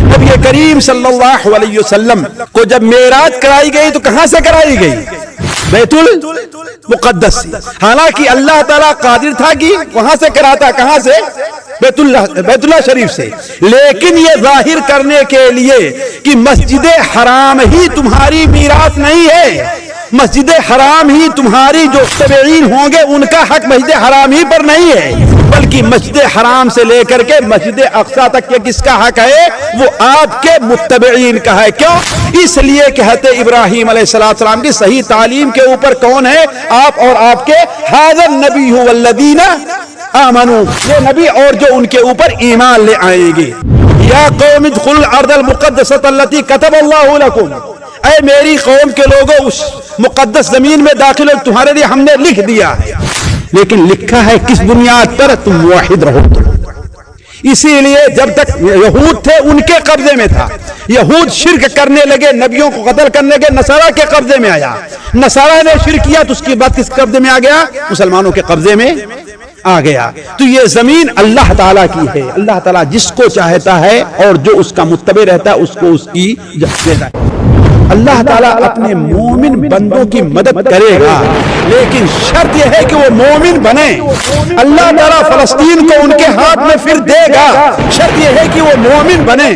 نبی کریم صلی اللہ علیہ وسلم کو جب معراج کرائی گئی تو کہاں سے کرائی گئی؟ بیت المقدس سے۔ حالانکہ اللہ تعالیٰ قادر تھا کہ وہاں سے کراتا، کہاں سے؟ بیت اللہ شریف سے، لیکن یہ ظاہر کرنے کے لیے کہ مسجد حرام ہی تمہاری میراث نہیں ہے، مسجد حرام ہی تمہاری جو تابعین ہوں گے ان کا حق مسجد حرام ہی پر نہیں ہے، بلکہ مسجد حرام سے لے کر کے مسجد اقصی تک یہ کس کا حق ہے؟ وہ آپ کے متبعین کا ہے۔ کیوں؟ اس لیے کہ حضرت ابراہیم علیہ السلام کی صحیح تعلیم کے اوپر کون ہے؟ آپ اور آپ کے حاضر نبی والذین آمنو، یہ نبی اور جو ان کے اوپر ایمان لے آئیں گے۔ یا قوم ادخلوا الارض المقدسۃ التي كتب اللہ لکم، اے میری قوم کے لوگوں اس مقدس زمین میں داخل ہو، تمہارے لیے ہم نے لکھ دیا ہے، لیکن لکھا ہے کس بنیاد پر؟ تم موحد رہو۔ اسی لیے جب تک یہود تھے ان کے قبضے میں تھا، یہود شرک کرنے لگے، نبیوں کو قتل کرنے لگے، نصارہ کے قبضے میں آیا، نصارہ نے شرک کیا تو اس کی بعد کس قبضے میں آ گیا؟ مسلمانوں کے قبضے میں آ گیا۔ تو یہ زمین اللہ تعالیٰ کی ہے، اللہ تعالیٰ جس کو چاہتا ہے اور جو اس کا متبع رہتا ہے اس کو اس کی دیتا ہے۔ اللہ تعالیٰ اپنے مومن بندوں کی مدد کرے گا، لیکن شرط یہ ہے کہ وہ مومن بنے۔ اللہ تعالیٰ فلسطین کو ان کے ہاتھ میں پھر دے گا، شرط یہ ہے کہ وہ مومن بنے۔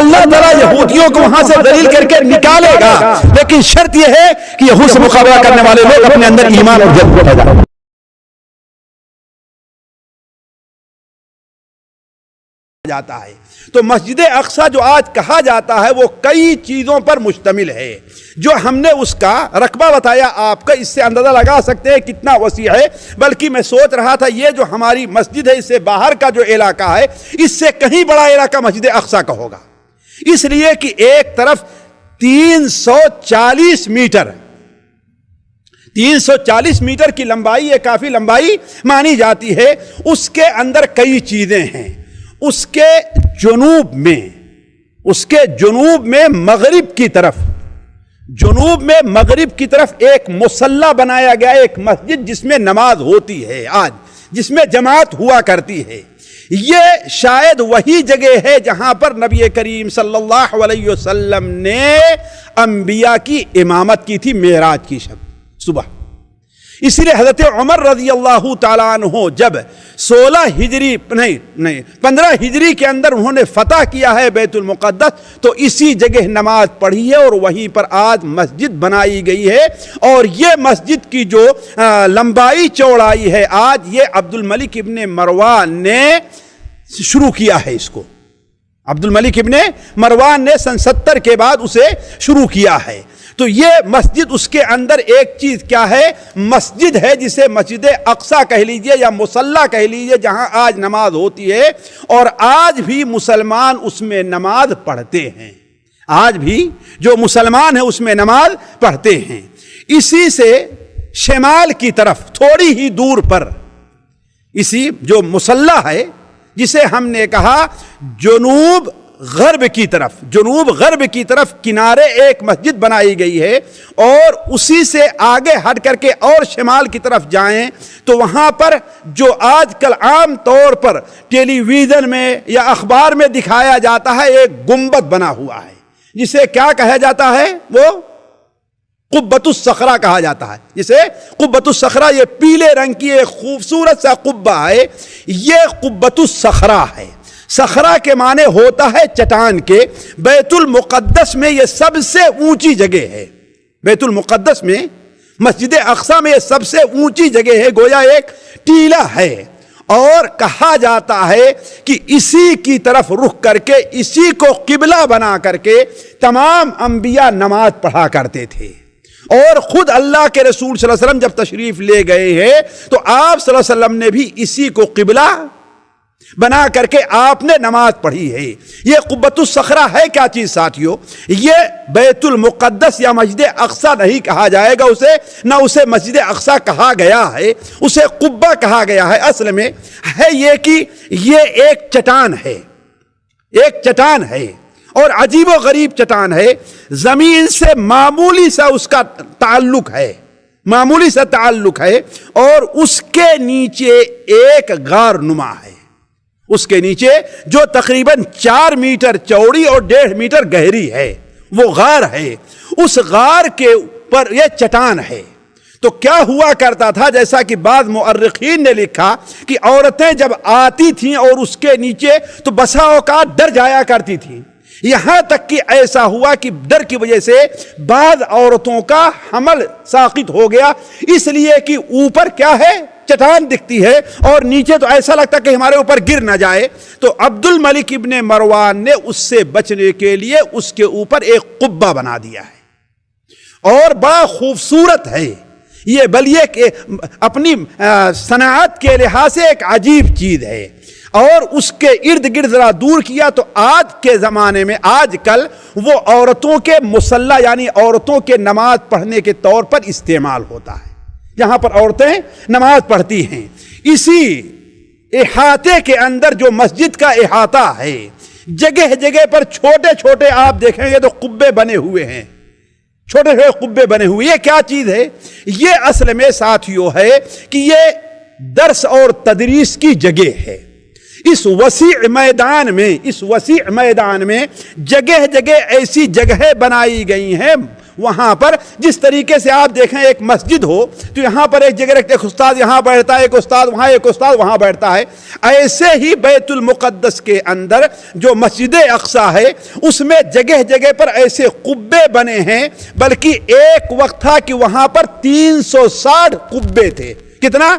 اللہ تعالیٰ یہودیوں کو وہاں سے ذلیل کر کے نکالے گا، لیکن شرط یہ ہے کہ یہود سے مقابلہ کرنے والے لوگ اپنے اندر ایمان اور جذبہ پیدا کریں۔ جاتا ہے تو مسجد اقصی جو آج کہا جاتا ہے وہ کئی چیزوں پر مشتمل ہے، جو ہم نے اس کا رقبہ بتایا آپ کا، اس سے اندازہ لگا سکتے ہیں کتنا وسیع ہے۔ بلکہ میں سوچ رہا تھا یہ جو ہماری مسجد ہے اس سے باہر کا جو علاقہ ہے اس سے کہیں بڑا علاقہ مسجد اقصی کا ہوگا، اس لیے کہ ایک طرف 340 میٹر 340 میٹر کی لمبائی، یہ کافی لمبائی مانی جاتی ہے۔ اس کے اندر کئی چیزیں ہیں۔ اس کے جنوب میں مغرب کی طرف ایک مصلی بنایا گیا، ایک مسجد جس میں نماز ہوتی ہے آج، جس میں جماعت ہوا کرتی ہے۔ یہ شاید وہی جگہ ہے جہاں پر نبی کریم صلی اللہ علیہ وسلم نے انبیاء کی امامت کی تھی معراج کی شب صبح۔ اسی لیے حضرت عمر رضی اللہ تعالیٰ عنہ جب 15 ہجری کے اندر انہوں نے فتح کیا ہے بیت المقدس تو اسی جگہ نماز پڑھی ہے اور وہیں پر آج مسجد بنائی گئی ہے۔ اور یہ مسجد کی جو لمبائی چوڑائی ہے آج، یہ عبد الملک ابن مروان نے شروع کیا ہے۔ اس کو عبد الملک ابن مروان نے سن 70 کے بعد اسے شروع کیا ہے۔ تو یہ مسجد، اس کے اندر ایک چیز کیا ہے؟ مسجد ہے جسے مسجد اقصی کہہ لیجئے یا مصلی کہہ لیجئے، جہاں آج نماز ہوتی ہے اور آج بھی مسلمان اس میں نماز پڑھتے ہیں۔ آج بھی جو مسلمان ہیں اس میں نماز پڑھتے ہیں۔ اسی سے شمال کی طرف تھوڑی ہی دور پر اسی جو مصلی ہے جسے ہم نے کہا جنوب غرب کی طرف کنارے ایک مسجد بنائی گئی ہے، اور اسی سے آگے ہٹ کر کے اور شمال کی طرف جائیں تو وہاں پر جو آج کل عام طور پر ٹیلی ویژن میں یا اخبار میں دکھایا جاتا ہے ایک گنبد بنا ہوا ہے، جسے کیا کہا جاتا ہے؟ وہ قبۃ الصخرہ کہا جاتا ہے، جسے قبۃ الصخرہ، یہ پیلے رنگ کی ایک خوبصورت سا قبہ ہے، یہ قبۃ الصخرہ ہے۔ صخرہ کے معنی ہوتا ہے چٹان کے۔ بیت المقدس میں یہ سب سے اونچی جگہ ہے، بیت المقدس میں مسجد اقصی میں یہ سب سے اونچی جگہ ہے، گویا ایک ٹیلہ ہے، اور کہا جاتا ہے کہ اسی کی طرف رخ کر کے، اسی کو قبلہ بنا کر کے تمام انبیاء نماز پڑھا کرتے تھے۔ اور خود اللہ کے رسول صلی اللہ علیہ وسلم جب تشریف لے گئے ہیں تو آپ صلی اللہ علیہ وسلم نے بھی اسی کو قبلہ بنا کر کے آپ نے نماز پڑھی ہے۔ یہ قبۃ الصخرہ ہے کیا چیز ساتھیو؟ یہ بیت المقدس یا مسجد اقصی نہیں کہا جائے گا اسے، نہ اسے مسجد اقصی کہا گیا ہے، اسے قبہ کہا گیا ہے۔ اصل میں ہے یہ کہ یہ ایک چٹان ہے اور عجیب و غریب چٹان ہے، زمین سے معمولی سا اس کا تعلق ہے، اور اس کے نیچے ایک غار نما ہے، اس کے نیچے جو تقریباً 4 میٹر چوڑی اور 1.5 میٹر گہری ہے، وہ غار ہے، اس غار کے اوپر یہ چٹان ہے۔ تو کیا ہوا کرتا تھا، جیسا کہ بعض مؤرخین نے لکھا کہ عورتیں جب آتی تھیں اور اس کے نیچے تو بسا اوقات ڈر جایا کرتی تھیں، یہاں تک کہ ایسا ہوا کہ ڈر کی وجہ سے بعض عورتوں کا حمل ساقط ہو گیا، اس لیے کہ اوپر کیا ہے، چٹان دکھتی ہے اور نیچے تو ایسا لگتا کہ ہمارے اوپر گر نہ جائے۔ تو عبد الملک ابن مروان نے اس سے بچنے کے لیے اس کے اوپر ایک قبہ بنا دیا ہے، اور بڑا خوبصورت ہے یہ، بلکہ اپنی صنعت کے لحاظ سے ایک عجیب چیز ہے۔ اور اس کے ارد گرد ذرا دور کیا تو آج کے زمانے میں آج کل وہ عورتوں کے مصلی یعنی عورتوں کے نماز پڑھنے کے طور پر استعمال ہوتا ہے، جہاں پر عورتیں نماز پڑھتی ہیں۔ اسی احاطے کے اندر جو مسجد کا احاطہ ہے، جگہ جگہ پر چھوٹے چھوٹے آپ دیکھیں گے تو قبے بنے ہوئے ہیں، چھوٹے چھوٹے قبے بنے ہوئے۔ یہ کیا چیز ہے؟ یہ اصل میں ساتھیوں ہے کہ یہ درس اور تدریس کی جگہ ہے۔ اس وسیع میدان میں جگہ جگہ ایسی جگہیں بنائی گئی ہیں، وہاں پر جس طریقے سے آپ دیکھیں ایک مسجد ہو تو یہاں پر ایک جگہ رکھتے، ایک استاد یہاں بیٹھتا ہے، ایک استاد وہاں، ایک استاد وہاں بیٹھتا ہے، ایسے ہی بیت المقدس کے اندر جو مسجد اقصی ہے اس میں جگہ جگہ پر ایسے قبے بنے ہیں، بلکہ ایک وقت تھا کہ وہاں پر 360 قبے تھے۔ کتنا؟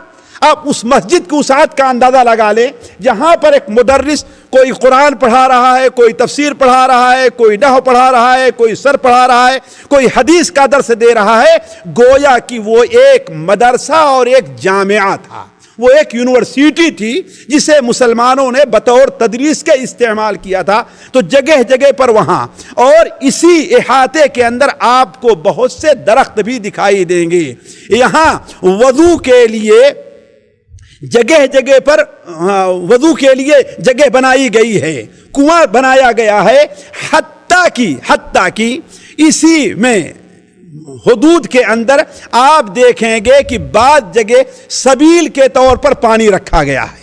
آپ اس مسجد کی وسعت کا اندازہ لگا لیں، جہاں پر ایک مدرس کوئی قرآن پڑھا رہا ہے، کوئی تفسیر پڑھا رہا ہے، کوئی نحو پڑھا رہا ہے، کوئی سر پڑھا رہا ہے، کوئی حدیث کا درس دے رہا ہے، گویا کہ وہ ایک مدرسہ اور ایک جامعہ تھا، وہ ایک یونیورسٹی تھی جسے مسلمانوں نے بطور تدریس کے استعمال کیا تھا۔ تو جگہ جگہ پر وہاں، اور اسی احاطے کے اندر آپ کو بہت سے درخت بھی دکھائی دیں گے۔ یہاں وضو کے لیے جگہ جگہ پر وضو کے لیے جگہ بنائی گئی ہے، کنواں بنایا گیا ہے، حتیٰ کہ اسی میں حدود کے اندر آپ دیکھیں گے کہ بعض جگہ سبیل کے طور پر پانی رکھا گیا ہے۔